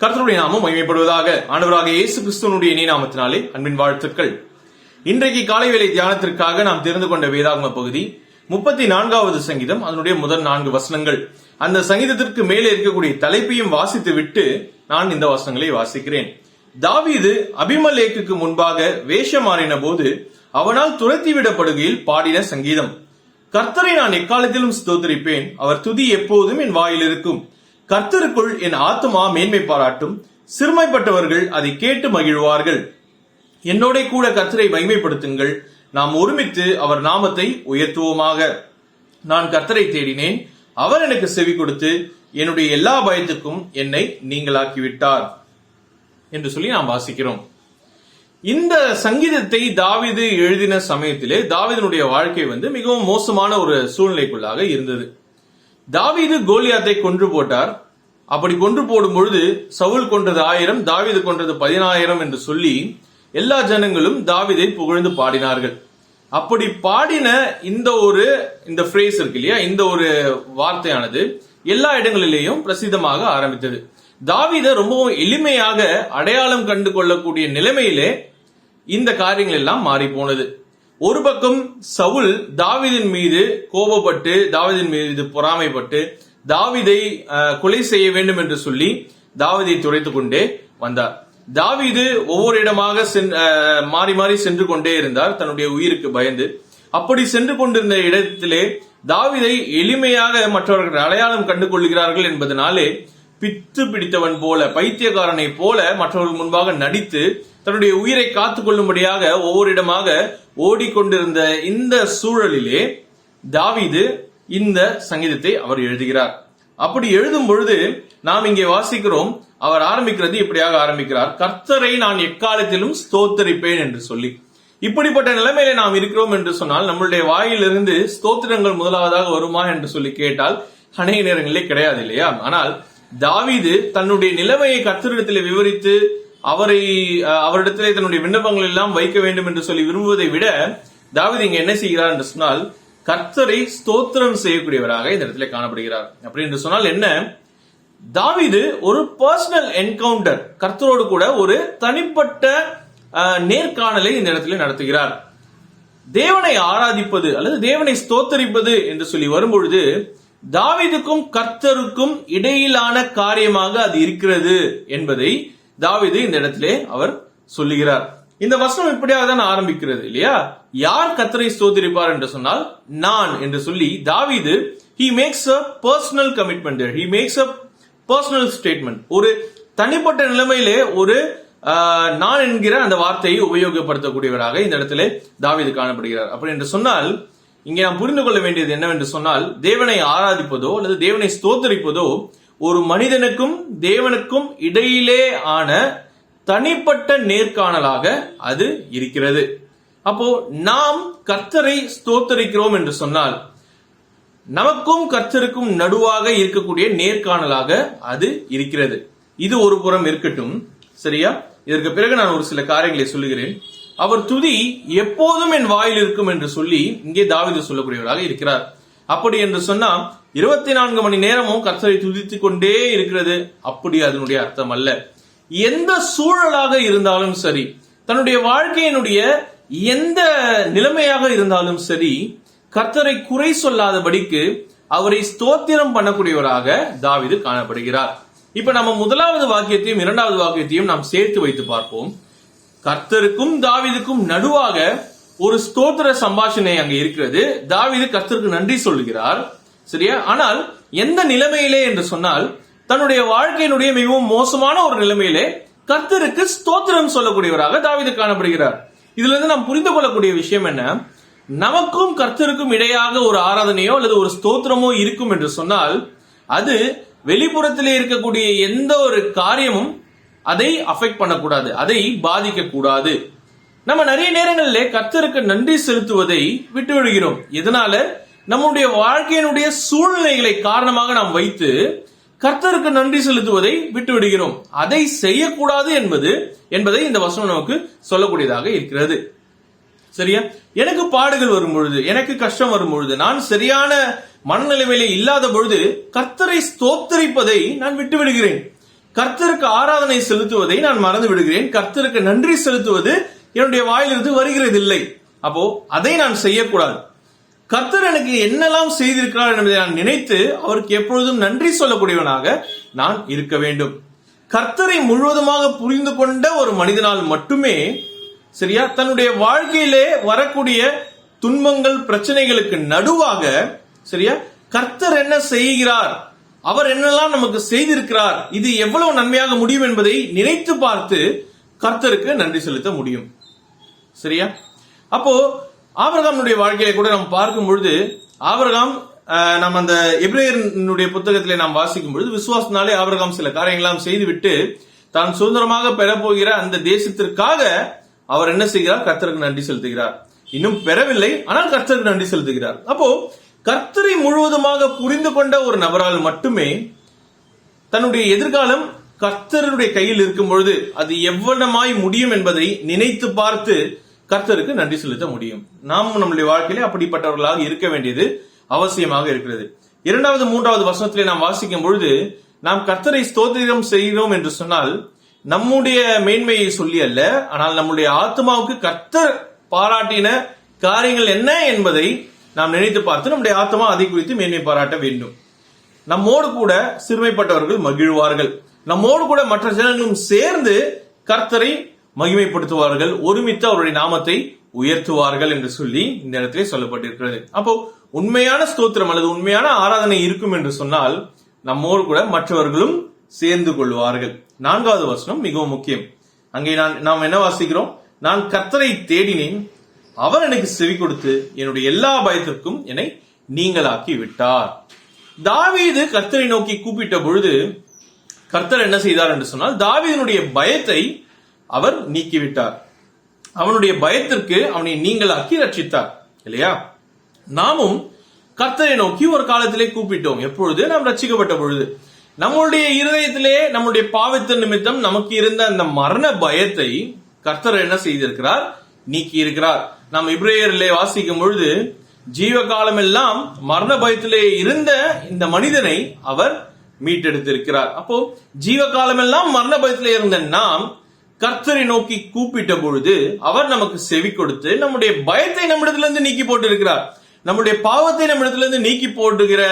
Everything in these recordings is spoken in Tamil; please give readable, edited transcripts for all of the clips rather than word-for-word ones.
கர்த்தருடைய நாமம் மகிமைப்படுவதாக. ஆண்டவராக இயேசு கிறிஸ்துவனுடைய இனிய நாமத்தினாலே அன்பின் வாழ்த்துக்கள். இன்றைக்கு காலை வேளை தியானத்திற்காக நாம் தெரிந்து கொண்ட வேதாகம பகுதி 34வது சங்கீதம், அதனுடைய முதல் 4 வசனங்கள். அந்த சங்கீதத்திற்கு மேலே இருக்கக்கூடிய தலைப்பையும் வாசித்து விட்டு நான் இந்த வசனங்களை வாசிக்கிறேன். தாவீது அபிமெலேக்குக்கு முன்பாக வேஷம் மாறின போது அவனால் துரத்திவிடப்படுகையில் பாடின சங்கீதம். கர்த்தரை நான் எக்காலத்திலும் ஸ்தோத்திரிப்பேன், அவர் துதி எப்போதும் என் வாயில் இருக்கும். கர்த்தருக்குள் என் ஆத்துமா மேன்மை பாராட்டும், சிறுமைப்பட்டவர்கள் அதை கேட்டு மகிழ்வார்கள். என்னோட கூட கர்த்தரை மகிமைப்படுத்துங்கள், நாம் ஒருமித்து அவர் நாமத்தை உயர்த்துவோமாக. நான் கர்த்தரை தேடினேன், அவர் எனக்கு செவி கொடுத்து என்னுடைய எல்லா பயத்துக்கும் என்னை நீங்களாக்கிவிட்டார் என்று சொல்லி நாம் வாசிக்கிறோம். இந்த சங்கீதத்தை தாவீது எழுதின சமயத்திலே தாவீதினுடைய வாழ்க்கை மிகவும் மோசமான ஒரு சூழ்நிலைக்குள்ளாக இருந்தது. தாவீது கோலியாத்தை கொன்று போட்டார். அப்படி கொன்று போடும் பொழுது சவுல் கொன்றது 1000, தாவீது கொன்றது 10000 என்று சொல்லி எல்லா ஜனங்களும் தாவீதை புகழ்ந்து பாடினார்கள். அப்படி பாடின இந்த ஃப்ரேஸ் இருக்கு இல்லையா, இந்த ஒரு வார்த்தையானது எல்லா இடங்களிலேயும் பிரசித்தமாக ஆரம்பித்தது. தாவீதை ரொம்பவும் எளிமையாக அடையாளம் கண்டு கொள்ளக்கூடிய நிலைமையிலே இந்த காரியங்கள் எல்லாம் மாறி போனது. ஒரு பக்கம் சவுல் தாவீதின் மீது கோபப்பட்டு, தாவீதின் மீது பொறாமைப்பட்டு தாவீதை கொலை செய்ய வேண்டும் என்று சொல்லி தாவீதை துரைத்துக் கொண்டே வந்தார். தாவீது ஒவ்வொரு இடமாக மாறி மாறி சென்று கொண்டே இருந்தார், தன்னுடைய உயிருக்கு பயந்து. அப்படி சென்று கொண்டிருந்த இடத்திலே தாவீதை எளிமையாக மற்றவர்கள் அடையாளம் கண்டு கொள்கிறார்கள் என்பதனாலே பித்து பிடித்தவன் போல, பைத்தியக்காரனை போல மற்றவர்கள் முன்பாக நடித்து தன்னுடைய உயிரை காத்துக் கொள்ளும்படியாக ஒவ்வொரு இடமாக ஓடிக்கொண்டிருந்த இந்த சூழலிலே தாவீது இந்த சங்கீதத்தை அவர் எழுதுகிறார். அப்படி எழுதும் பொழுது நாம் இங்கே வாசிக்கிறோம், அவர் ஆரம்பிக்கிறது இப்படியாக ஆரம்பிக்கிறார், கர்த்தரை நான் எக்காலத்திலும் ஸ்தோத்தரிப்பேன் என்று சொல்லி. இப்படிப்பட்ட நிலைமையில நாம் இருக்கிறோம் என்று சொன்னால் நம்மளுடைய வாயிலிருந்து ஸ்தோத்திரங்கள் முதலாவதாக வருமா என்று சொல்லி கேட்டால் அநேக நேரங்களிலே கிடையாது இல்லையா? ஆனால் தாவீது தன்னுடைய நிலைமையை கர்த்தரிடத்திலே விவரித்து அவரிடத்திலே தன்னுடைய விண்ணப்பங்கள் எல்லாம் வைக்க வேண்டும் என்று சொல்லி விரும்புவதை விட தாவீது இங்க என்ன செய்கிறார் என்று சொன்னால் கர்த்தரை ஸ்தோத்திரம் செய்யக்கூடியவராக இந்த இடத்துல காணப்படுகிறார். அப்படி என்று சொன்னால் என்ன, தாவீது ஒரு பர்சனல் என்கவுண்டர், கர்த்தரோடு கூட ஒரு தனிப்பட்ட நேர்காணலை இந்த இடத்துல நடத்துகிறார். தேவனை ஆராதிப்பது அல்லது தேவனை ஸ்தோத்தரிப்பது என்று சொல்லி வரும்பொழுது தாவீதுக்கும் கர்த்தருக்கும் இடையிலான காரியமாக அது இருக்கிறது என்பதை தாவீது இந்த இடத்திலே அவர் சொல்லுகிறார். இந்த வசனம் இப்படியாக தான் ஆரம்பிக்கிறது இல்லையா? யார் கர்த்தரை ஸ்தோத்திரிப்பார் என்று சொன்னால் நான் என்று சொல்லி தாவீது he makes a personal commitment there, he makes a personal statement. ஒரு தனிப்பட்ட நிலைமையிலே ஒரு நான் என்கிற அந்த வார்த்தையை உபயோகப்படுத்தக்கூடியவராக இந்த இடத்திலே தாவீது காணப்படுகிறார். அப்படி என்று சொன்னால் இங்கே நாம் புரிந்து கொள்ள வேண்டியது என்னவென்று சொன்னால், தேவனை ஆராதிப்பதோ அல்லது தேவனை ஸ்தோத்தரிப்பதோ ஒரு மனிதனுக்கும் தேவனுக்கும் இடையிலே ஆன தனிப்பட்ட நேர்காணலாக அது இருக்கிறது. அப்போ நாம் கர்த்தரை ஸ்தோத்தரிக்கிறோம் என்று சொன்னால் நமக்கும் கர்த்தருக்கும் நடுவாக இருக்கக்கூடிய நேர்காணலாக அது இருக்கிறது. இது ஒரு புறம் இருக்கட்டும், சரியா? இதற்கு பிறகு நான் ஒரு சில காரியங்களை சொல்லுகிறேன். அவர் துதி எப்போதும் என் வாயில் இருக்கும் என்று சொல்லி இங்கே தாவீது சொல்லக்கூடியவராக இருக்கிறார். அப்படி என்று சொன்னா 24 மணி நேரமும் கர்த்தரை துதித்துக் கொண்டே இருக்கிறது, அப்படி அதனுடைய அர்த்தம் அல்ல. எந்த சூழலாக இருந்தாலும் சரி, தன்னுடைய வாழ்க்கையினுடைய எந்த நிலைமையாக இருந்தாலும் சரி, கர்த்தரை குறை சொல்லாதபடிக்கு அவரை ஸ்தோத்திரம் பண்ணக்கூடியவராக தாவீது காணப்படுகிறார். இப்ப நம்ம முதலாவது வாக்கியத்தையும் இரண்டாவது வாக்கியத்தையும் நாம் சேர்த்து வைத்து பார்ப்போம். கர்த்தருக்கும் தாவீதுக்கும் நடுவாக ஒரு ஸ்தோத்திர சம்பாஷணை அங்க இருக்கிறது. தாவீது கர்த்தருக்கு நன்றி சொல்லுகிறார், சரியா? ஆனால் எந்த நிலைமையிலே என்று சொன்னால் தன்னுடைய வாழ்க்கையினுடைய மிகவும் மோசமான ஒரு நிலைமையிலே கர்த்தருக்கு ஸ்தோத்திரம் சொல்லக்கூடியவராக தாவீது காணப்படுகிறார். இதுல இருந்து நாம் புரிந்து கொள்ளக்கூடிய விஷயம் என்ன, நமக்கும் கர்த்தருக்கும் இடையாக ஒரு ஆராதனையோ அல்லது ஒரு ஸ்தோத்திரமோ இருக்கும் என்று சொன்னால் அது வெளிப்புறத்திலே இருக்கக்கூடிய எந்த ஒரு காரியமும் அதை அஃபெக்ட் பண்ணக்கூடாது, அதை பாதிக்க கூடாது. நம்ம நிறைய நேரங்களில் கர்த்தருக்கு நன்றி செலுத்துவதை விட்டு விடுகிறோம். இதனால நம்முடைய வாழ்க்கையினுடைய சூழ்நிலைகளை காரணமாக நாம் வைத்து கர்த்தருக்கு நன்றி செலுத்துவதை விட்டு விடுகிறோம். அதை செய்யக்கூடாது என்பதை இந்த வசனம் நமக்கு சொல்லக்கூடியதாக இருக்கிறது. சரியா? எனக்கு பாடுகள் வரும் பொழுது, எனக்கு கஷ்டம் வரும் பொழுது, நான் சரியான மனநிலைமையிலே இல்லாத பொழுது கர்த்தரை ஸ்தோத்தரிப்பதை நான் விட்டு விடுகிறேன். கர்த்தருக்கு ஆராதனை செலுத்துவதை நான் மறந்து விடுகிறேன். கர்த்தருக்கு நன்றி செலுத்துவது என்னுடைய வாயிலிருந்து வருகிறதில்லை. அப்போ அதை நான் செய்யக்கூடாது. கர்த்தர் எனக்கு என்னெல்லாம் செய்திருக்கிறார் என்பதை நான் நினைத்து அவருக்கு எப்பொழுதும் நன்றி சொல்லக்கூடியவனாக நான் இருக்க வேண்டும். கர்த்தரை முழுவதுமாக புரிந்து கொண்ட ஒரு மனிதனால் மட்டுமே சரியா தன்னுடைய வாழ்க்கையிலே வரக்கூடிய துன்பங்கள் பிரச்சனைகளுக்கு நடுவாக சரியா கர்த்தர் என்ன செய்கிறார், அவர் என்னெல்லாம் நமக்கு செய்திருக்கிறார், இது எவ்வளவு நன்மையாக முடியும் என்பதை நினைத்து பார்த்து கர்த்தருக்கு நன்றி செலுத்த முடியும். சரியா? அப்போ ஆபிரகாமுடைய வாழ்க்கையில கூட நாம் பார்க்கும் பொழுது ஆபிரகாம் நம்ம அந்த எபிரேயருடைய புத்தகத்திலே நாம் வாசிக்கும் பொழுது விசுவாசத்தினாலே ஆபிரகாம் சில காரியங்களாம் செய்துவிட்டு தான் சுதந்திரமாக பெறப்போகிற அந்த தேசத்திற்காக அவர் என்ன செய்கிறார்? கர்த்தருக்கு நன்றி செலுத்துகிறார். இன்னும் பெறவில்லை, ஆனால் கர்த்தருக்கு நன்றி செலுத்துகிறார். அப்போ கர்த்தரை முழுவதுமாக புரிந்து கொண்ட ஒரு நபரால் மட்டுமே தன்னுடைய எதிர்காலம் கர்த்தருடைய கையில் இருக்கும் பொழுது அது எவ்வளமாய் முடியும் என்பதை நினைத்து பார்த்து கர்த்தருக்கு நன்றி செலுத்த முடியும். நாம் நம்முடைய வாழ்க்கையிலே அப்படிப்பட்டவர்களாக இருக்க வேண்டியது அவசியமாக இருக்கிறது. 2வது 3வது வசனத்திலே நாம் வாசிக்கும் பொழுது நாம் கர்த்தரை ஸ்தோத்திரம் செய்கிறோம் என்று சொன்னால் நம்முடைய மேன்மையை சொல்லி அல்ல, ஆனால் நம்முடைய ஆத்மாவுக்கு கர்த்தர் பாராட்டின காரியங்கள் என்ன என்பதை நாம் நினைத்து பார்த்து நம்முடைய ஆத்மா அதை குறித்து மேன்மை பாராட்ட வேண்டும். நம்மோடு கூட சிறுமைப்பட்டவர்கள் மகிழ்வார்கள், நம்மோடு கூட மற்ற ஜனங்களும் சேர்ந்து கர்த்தரை மகிமைப்படுத்துவார்கள், ஒருமித்து அவருடைய நாமத்தை உயர்த்துவார்கள் என்று சொல்லி இந்த இடத்திலே சொல்லப்பட்டிருக்கிறது. அப்போ உண்மையான ஸ்தோத்திரம் அல்லது உண்மையான ஆராதனை இருக்கும் என்று சொன்னால் நம்மோடு கூட மற்றவர்களும் சேர்ந்து கொள்வார்கள். 4வது வசனம் மிகவும் முக்கியம். அங்கே நாம் என்ன வாசிக்கிறோம்? நான் கர்த்தரை தேடினேன், அவர் எனக்கு செவி கொடுத்து என்னுடைய எல்லா பயத்திற்கும் என்னை நீங்களாக்கி விட்டார். தாவீது கர்த்தரை நோக்கி கூப்பிட்ட பொழுது கர்த்தர் என்ன செய்தார் என்று சொன்னால் தாவீதினுடைய பயத்தை அவர் நீக்கிவிட்டார். அவனுடைய பயத்திற்கு அவனை நீங்களாக்கி ரட்சித்தார். இல்லையா? நாமும் கர்த்தரை நோக்கி ஒரு காலத்திலே கூப்பிட்டோம். எப்பொழுது? நாம் ரட்சிக்கப்பட்ட பொழுது. நம்முடைய இருதயத்திலே நம்முடைய பாவத்தின் நிமித்தம் நமக்கு இருந்த அந்த மரண பயத்தை கர்த்தர் என்ன செய்திருக்கிறார்? நீக்கி இருக்கிறார். நாம் எபிரேயரிலே வாசிக்கும் பொழுது ஜீவ காலம் எல்லாம் மரண பயத்திலே இருந்த இந்த மனிதனை அவர் மீட்டெடுத்திருக்கிறார். அப்போ ஜீவ காலம் எல்லாம் மரண பயத்திலே இருந்த நாம் கர்த்தரை நோக்கி கூப்பிட்ட பொழுது அவர் நமக்கு செவி கொடுத்து நம்முடைய பயத்தை நம்மிடத்திலிருந்து நீக்கி போட்டிருக்கிறார். நம்முடைய பாவத்தை நம்மிடத்திலிருந்து நீக்கி போட்டுகிற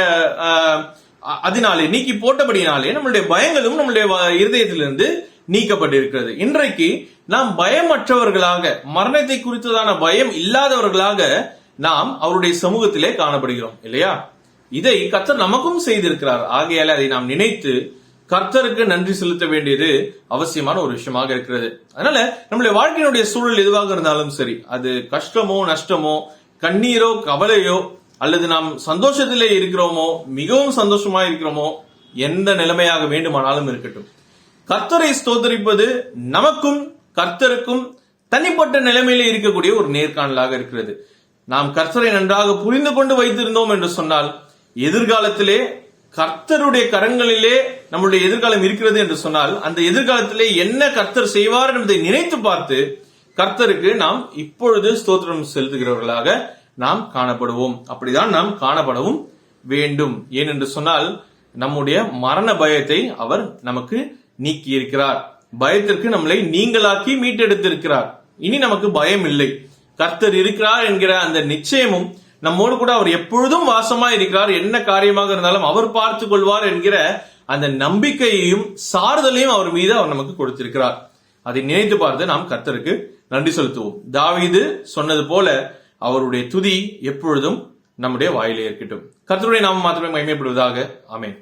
அதனாலே நீக்கி போட்டபடினாலே நம்முடைய பயங்களும் நம்முடைய இருதயத்திலிருந்து நீக்கப்பட்டிருக்கிறது. இன்றைக்கு நாம் பயமற்றவர்களாக, மரணத்தை குறித்ததான பயம் இல்லாதவர்களாக நாம் அவருடைய சமூகத்திலே காணப்படுகிறோம். இல்லையா? இதை கர்த்தர் நமக்கும் செய்திருக்கிறார். ஆகையால அதை நாம் நினைத்து கர்த்தருக்கு நன்றி செலுத்த வேண்டியது அவசியமான ஒரு விஷயமாக இருக்கிறது. அதனால நம்முடைய வாழ்க்கையினுடைய சூழல் எதுவாக இருந்தாலும் சரி, அது கஷ்டமோ நஷ்டமோ கண்ணீரோ கவலையோ அல்லது நாம் சந்தோஷத்திலே இருக்கிறோமோ மிகவும் சந்தோஷமா இருக்கிறோமோ எந்த நிலைமையாக வேண்டுமானாலும் இருக்கட்டும், கர்த்தரை ஸ்தோத்தரிப்பது நமக்கும் கர்த்தருக்கும் தனிப்பட்ட நிலைமையிலே இருக்கக்கூடிய ஒரு நேர்காணலாக இருக்கிறது. நாம் கர்த்தரை நன்றாக புரிந்து கொண்டு வைத்திருந்தோம் என்று சொன்னால் எதிர்காலத்திலே கர்த்தருடைய கரங்களிலே நம்முடைய எதிர்காலம் இருக்கிறது என்று சொன்னால் அந்த எதிர்காலத்திலே என்ன கர்த்தர் செய்வார் என்பதை நினைத்து பார்த்து கர்த்தருக்கு நாம் இப்பொழுது ஸ்தோத்திரம் செலுத்துகிறவர்களாக நாம் காணப்படுவோம். அப்படிதான் நாம் காணப்படவும் வேண்டும். ஏனென்று சொன்னால் நம்முடைய மரண பயத்தை அவர் நமக்கு நீக்கி இருக்கிறார். பயத்திற்கு நம்மளை நீங்களாக்கி மீட்டெடுத்திருக்கிறார். இனி நமக்கு பயம் இல்லை. கர்த்தர் இருக்கிறார் என்கிற அந்த நிச்சயமும் நம்மோடு கூட அவர் எப்பொழுதும் வாசமா இருக்கிறார், என்ன காரியமாக இருந்தாலும் அவர் பார்த்துக் கொள்வார் என்கிற அந்த நம்பிக்கையையும் சாறுதலையும் அவர் மீது அவர் நமக்கு கொடுத்திருக்கிறார். அதை நினைத்து பார்த்து நாம் கர்த்தருக்கு நன்றி செலுத்துவோம். தாவீது சொன்னது போல அவருடைய துதி எப்பொழுதும் நம்முடைய வாயிலே இருக்கட்டும். கர்த்தருடைய நாமம் மாத்திரமே மகிமைப்படுவதாக. ஆமென்.